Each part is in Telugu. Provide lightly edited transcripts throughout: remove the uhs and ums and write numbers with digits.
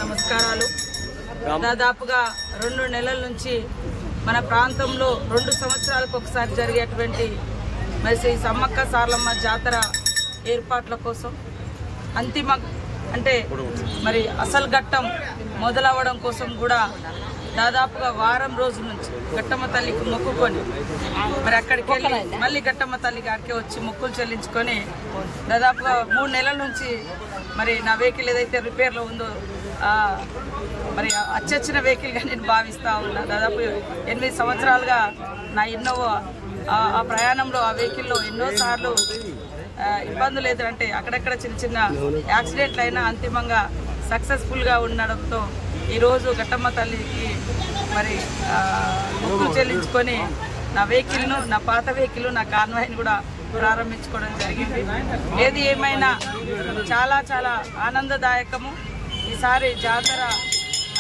నమస్కారాలు. దాదాపుగా 2 నెలల నుంచి మన ప్రాంతంలో 2 సంవత్సరాలకు ఒకసారి జరిగేటువంటి మరి శ్రీ సమ్మక్క సారలమ్మ జాతర ఏర్పాట్ల కోసం అంతిమ అంటే మరి అసలు ఘట్టం మొదలవ్వడం కోసం కూడా దాదాపుగా వారం రోజుల నుంచి గట్టమ్మ తల్లికి మొక్కుకొని మరి అక్కడికి వెళ్ళి మళ్ళీ గట్టమ్మ తల్లి గారికి వచ్చి మొక్కులు చెల్లించుకొని దాదాపుగా 3 నెలల నుంచి మరి నా వెహికల్ ఏదైతే రిపేర్లో ఉందో మరి అచ్చొచ్చిన వెహికల్గా నేను భావిస్తూ ఉన్నా. దాదాపు 8 సంవత్సరాలుగా నా ఇన్నోవా ఆ ప్రయాణంలో ఆ వెహికల్లో ఎన్నోసార్లు ఇబ్బందులు ఎదురంటే అక్కడక్కడ చిన్న చిన్న యాక్సిడెంట్లు అయినా అంతిమంగా సక్సెస్ఫుల్గా ఉండడంతో ఈరోజు గట్టమ్మ తల్లికి మరి మొక్కులు చెల్లించుకొని నా వెహికల్ను, నా పాత వెహికల్, నా కాన్వాయ్ని కూడా ప్రారంభించుకోవడం జరిగింది. ఏది ఏమైనా చాలా చాలా ఆనందదాయకము. ఈసారి జాతర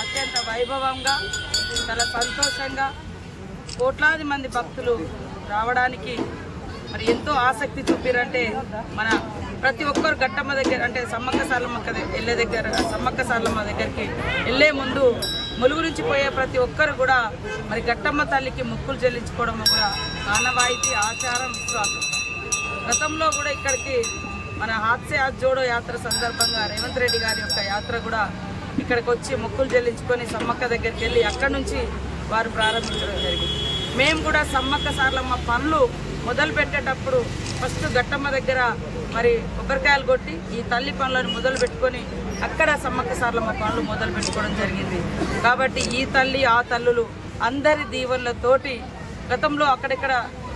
అత్యంత వైభవంగా చాలా సంతోషంగా కోట్లాది మంది భక్తులు రావడానికి మరి ఎంతో ఆసక్తి చూపిరంటే మన ప్రతి ఒక్కరు గట్టమ్మ దగ్గర అంటే సమ్మక్క సారలమ్మ దగ్గరికి వెళ్ళే ముందు ములుగు నుంచి పోయే ప్రతి ఒక్కరు కూడా మరి గట్టమ్మ తల్లికి మొక్కులు చెల్లించుకోవడం కూడా ఆనవాయితీ, ఆచారం, విశ్వాసం. గతంలో కూడా ఇక్కడికి మన హాత్సే జోడో యాత్ర సందర్భంగా రేవంత్ రెడ్డి గారి యొక్క యాత్ర కూడా ఇక్కడికి వచ్చి మొక్కులు చెల్లించుకొని సమ్మక్క దగ్గరికి వెళ్ళి అక్కడి నుంచి వారు ప్రారంభించడం జరిగింది. మేము కూడా సమ్మక్క సారలమ్మ పనులు మొదలు పెట్టేటప్పుడు ఫస్ట్ గట్టమ్మ దగ్గర మరి కొబ్బరికాయలు కొట్టి ఈ తల్లి పనులను మొదలు పెట్టుకొని అక్కడ సమ్మక్క సారలమ్మ పనులు మొదలు పెట్టుకోవడం జరిగింది. కాబట్టి ఈ తల్లి ఆ తల్లులు అందరి దీవెనలతోటి గతంలో అక్కడిక్కడ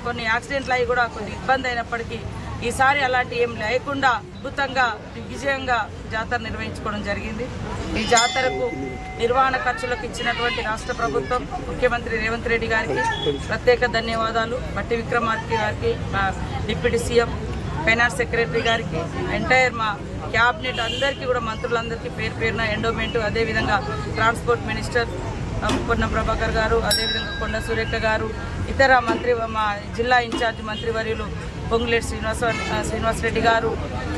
కొన్ని యాక్సిడెంట్లు అయ్యి కూడా కొన్ని ఇబ్బంది అయినప్పటికీ ఈసారి అలాంటి ఏం లేకుండా అద్భుతంగా దిగ్విజయంగా జాతర నిర్వహించుకోవడం జరిగింది. ఈ జాతరకు నిర్వహణ ఖర్చులకు ఇచ్చినటువంటి రాష్ట్ర ప్రభుత్వం, ముఖ్యమంత్రి రేవంత్ రెడ్డి గారికి ప్రత్యేక ధన్యవాదాలు. బట్టి విక్రమార్క గారికి, డిప్యూటీ సీఎం, ఫైనాన్స్ సెక్రటరీ గారికి, ఎంటైర్ మా క్యాబినెట్ అందరికీ కూడా మంత్రులందరికీ పేరు పేరున ఎండోమెంట్, అదేవిధంగా ట్రాన్స్పోర్ట్ మినిస్టర్ పొన్నం ప్రభాకర్ గారు, అదేవిధంగా కొండ సురేఖ గారు, ఇతర మా జిల్లా ఇన్ఛార్జ్ మంత్రివర్యులు పొంగులేటి శ్రీనివాసరెడ్డి గారు,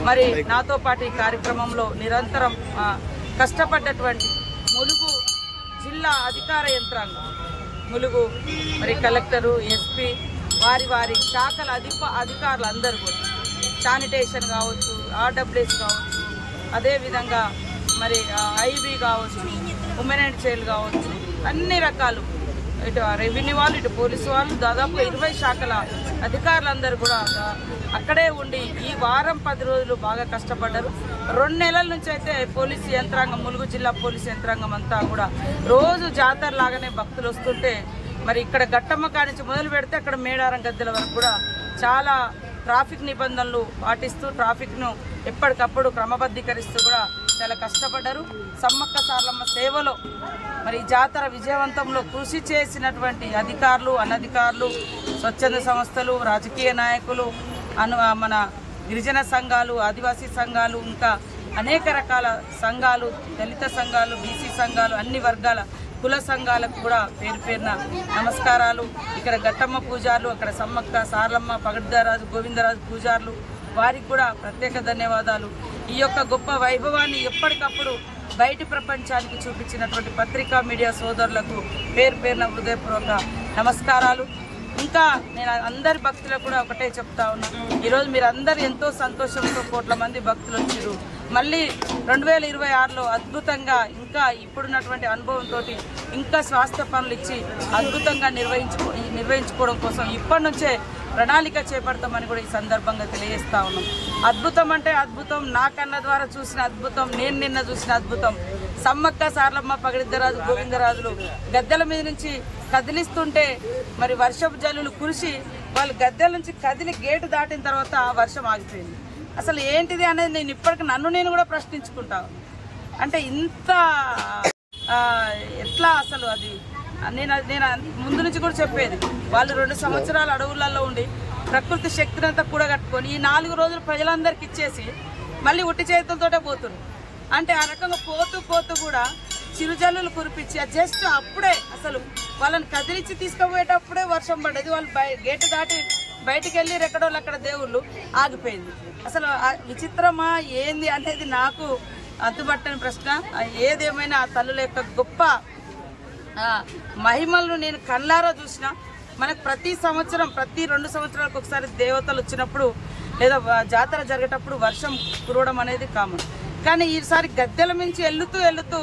మరి నాతో పాటు ఈ కార్యక్రమంలో నిరంతరం కష్టపడ్డటువంటి ములుగు జిల్లా అధికార యంత్రాంగం, ములుగు మరి కలెక్టరు, ఎస్పీ, వారి శాఖల అధికారులు అందరూ కూడా శానిటేషన్ కావచ్చు, ఆర్డబ్ల్యూఎస్ కావచ్చు, అదేవిధంగా మరి ఐబీ కావచ్చు, ఉమెన్ అండ్ చైల్డ్ కావచ్చు, అన్ని రకాలు, ఇటు రెవెన్యూ వాళ్ళు, ఇటు పోలీసు వాళ్ళు, దాదాపు 20 శాఖల అధికారులందరూ కూడా అక్కడే ఉండి ఈ వారం 10 రోజులు బాగా కష్టపడ్డారు. 2 నెలల నుంచి అయితే పోలీసు యంత్రాంగం, ములుగు జిల్లా పోలీసు యంత్రాంగం అంతా కూడా రోజు జాతర లాగానే భక్తులు వస్తుంటే మరి ఇక్కడ గట్టమ్మ కాడి నుంచి మొదలు పెడితే అక్కడ మేడారం గద్దెల వరకు కూడా చాలా ట్రాఫిక్ నిబంధనలు పాటిస్తూ ట్రాఫిక్ను ఎప్పటికప్పుడు క్రమబద్ధీకరిస్తూ కూడా చాలా కష్టపడ్డారు. సమ్మక్క సారలమ్మ సేవలో మరి జాతర విజయవంతంలో కృషి చేసినటువంటి అధికారులు, అనధికారులు, స్వచ్ఛంద సంస్థలు, రాజకీయ నాయకులు, మన గిరిజన సంఘాలు, ఆదివాసీ సంఘాలు, ఇంకా అనేక రకాల సంఘాలు, దళిత సంఘాలు, బీసీ సంఘాలు, అన్ని వర్గాల కుల సంఘాలకు కూడా పేరు పేరున నమస్కారాలు. ఇక్కడ గట్టమ్మ పూజారులు, అక్కడ సమ్మక్క సారలమ్మ, పగడ్దారాజు, గోవిందరాజు పూజారులు, వారికి కూడా ప్రత్యేక ధన్యవాదాలు. ఈ యొక్క గొప్ప వైభవాన్ని ఎప్పటికప్పుడు బయటి ప్రపంచానికి చూపించినటువంటి పత్రికా మీడియా సోదరులకు పేరు పేరున హృదయపూర్వక నమస్కారాలు. ఇంకా నేను అందరి భక్తులకు కూడా ఒకటే చెప్తా ఉన్నా, ఈరోజు మీరు అందరు ఎంతో సంతోషంతో కోట్ల మంది భక్తులు వచ్చారు. మళ్ళీ 2026లో అద్భుతంగా ఇంకా ఇప్పుడున్నటువంటి అనుభవంతో ఇంకా స్వాస్థ్య పనులు ఇచ్చి అద్భుతంగా నిర్వహించుకోవడం కోసం ఇప్పటి నుంచే ప్రణాళిక చేపడతామని కూడా ఈ సందర్భంగా తెలియజేస్తా ఉన్నాం. అద్భుతం అంటే అద్భుతం, నా కన్న ద్వారా చూసిన అద్భుతం, నేను నిన్న చూసిన అద్భుతం. సమ్మక్క సారలమ్మ, పగడిద్దరాజు, గోవిందరాజులు గద్దెల మీద నుంచి కదిలిస్తుంటే మరి వర్షపు జల్లులు కురిసి వాళ్ళు గద్దెల నుంచి కదిలి గేటు దాటిన తర్వాత ఆ వర్షం ఆగిపోయింది. అసలు ఏంటిది అనేది నేను ఇప్పటికి నేను కూడా ప్రశ్నించుకుంటాను. అంటే ఇంత ఎట్లా అసలు అది నేను ముందు నుంచి కూడా చెప్పేది, వాళ్ళు 2 సంవత్సరాలు అడవులలో ఉండి ప్రకృతి శక్తిని అంతా కూడగట్టుకొని ఈ 4 రోజులు ప్రజలందరికీ ఇచ్చేసి మళ్ళీ ఉట్టి చేతులతోటే పోతున్నారు. అంటే ఆ రకంగా పోతూ కూడా చిరుజల్లులు కురిపించి జస్ట్ అప్పుడే అసలు వాళ్ళని కదిలించి తీసుకుపోయేటప్పుడే వర్షం పడ్డది. వాళ్ళు గేటు దాటి బయటికి వెళ్ళి ఎక్కడోళ్ళు అక్కడ దేవుళ్ళు ఆగిపోయింది. అసలు విచిత్రమా ఏంది అనేది నాకు అంతుబట్టని ప్రశ్న. ఏదేమైనా ఆ తల్లుల యొక్క గొప్ప మహిమలను నేను కళ్ళారా చూసిన. మనకు ప్రతి సంవత్సరం ప్రతి 2 సంవత్సరాలకు ఒకసారి దేవతలు వచ్చినప్పుడు లేదా జాతర జరిగేటప్పుడు వర్షం కురవడం అనేది కామన్. కానీ ఈసారి గద్దెల మించి వెళ్తూ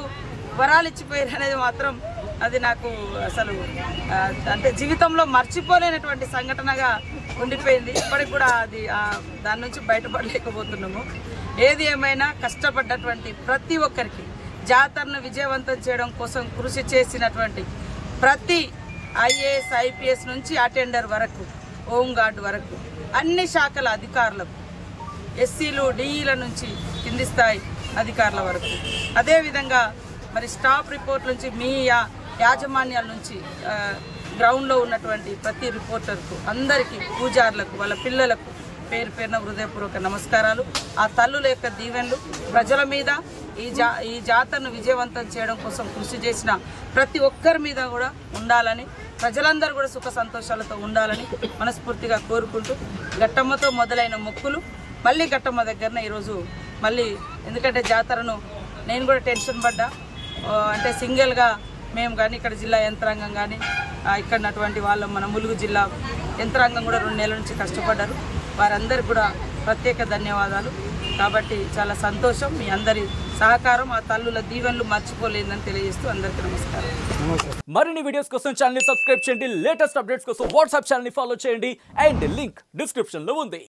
వరాలు ఇచ్చిపోయారు అనేది మాత్రం అది నాకు అసలు అంటే జీవితంలో మర్చిపోలేనటువంటి సంఘటనగా ఉండిపోయింది. ఇప్పటికి కూడా అది దాని నుంచి బయటపడలేకపోతున్నాము. ఏది ఏమైనా కష్టపడ్డటువంటి ప్రతి ఒక్కరికి జాతరను విజయవంతం చేయడం కోసం కృషి చేసినటువంటి ప్రతి ఐఏఎస్ ఐపీఎస్ నుంచి అటెండర్ వరకు హోంగార్డ్ వరకు అన్ని శాఖల అధికారులకు ఎస్సీలు డిఈల నుంచి కింది స్థాయి అధికారుల వరకు అదేవిధంగా మరి స్టాఫ్ రిపోర్ట్ నుంచి మీ యాజమాన్యాల నుంచి గ్రౌండ్లో ఉన్నటువంటి ప్రతి రిపోర్టర్కు అందరికీ పూజారులకు వాళ్ళ పిల్లలకు పేరు పేరున హృదయపూర్వక నమస్కారాలు. ఆ తల్లుల యొక్క దీవెనలు ప్రజల మీద ఈ జాతరను విజయవంతం చేయడం కోసం కృషి చేసిన ప్రతి ఒక్కరి మీద కూడా ఉండాలని, ప్రజలందరూ కూడా సుఖ సంతోషాలతో ఉండాలని మనస్ఫూర్తిగా కోరుకుంటూ గట్టమ్మతో మొదలైన మొక్కులు మళ్ళీ గట్టమ్మ దగ్గరనే ఈరోజు మళ్ళీ, ఎందుకంటే జాతరను నేను కూడా టెన్షన్ పడ్డా. అంటే సింగిల్గా మేము కానీ ఇక్కడ జిల్లా యంత్రాంగం కానీ ఇక్కడ ఉన్నటువంటి వాళ్ళం మన ములుగు జిల్లా యంత్రాంగం కూడా 2 నెలల నుంచి కష్టపడ్డారు. వారందరికీ కూడా ప్రత్యేక ధన్యవాదాలు. కాబట్టి చాలా సంతోషం. మీ అందరి సహకారం ఆ తల్లుల దీవెనలు మర్చిపోలేదని తెలియజేస్తూ అందరికీ నమస్కారం. మరిన్ని వీడియోస్ కోసం ఛానల్ ని సబ్స్క్రైబ్ చేయండి. లేటెస్ట్ అప్డేట్స్ కోసం వాట్సాప్ ఛానల్ ని ఫాలో చేయండి. అండ్ లింక్ డిస్క్రిప్షన్ లో ఉంది.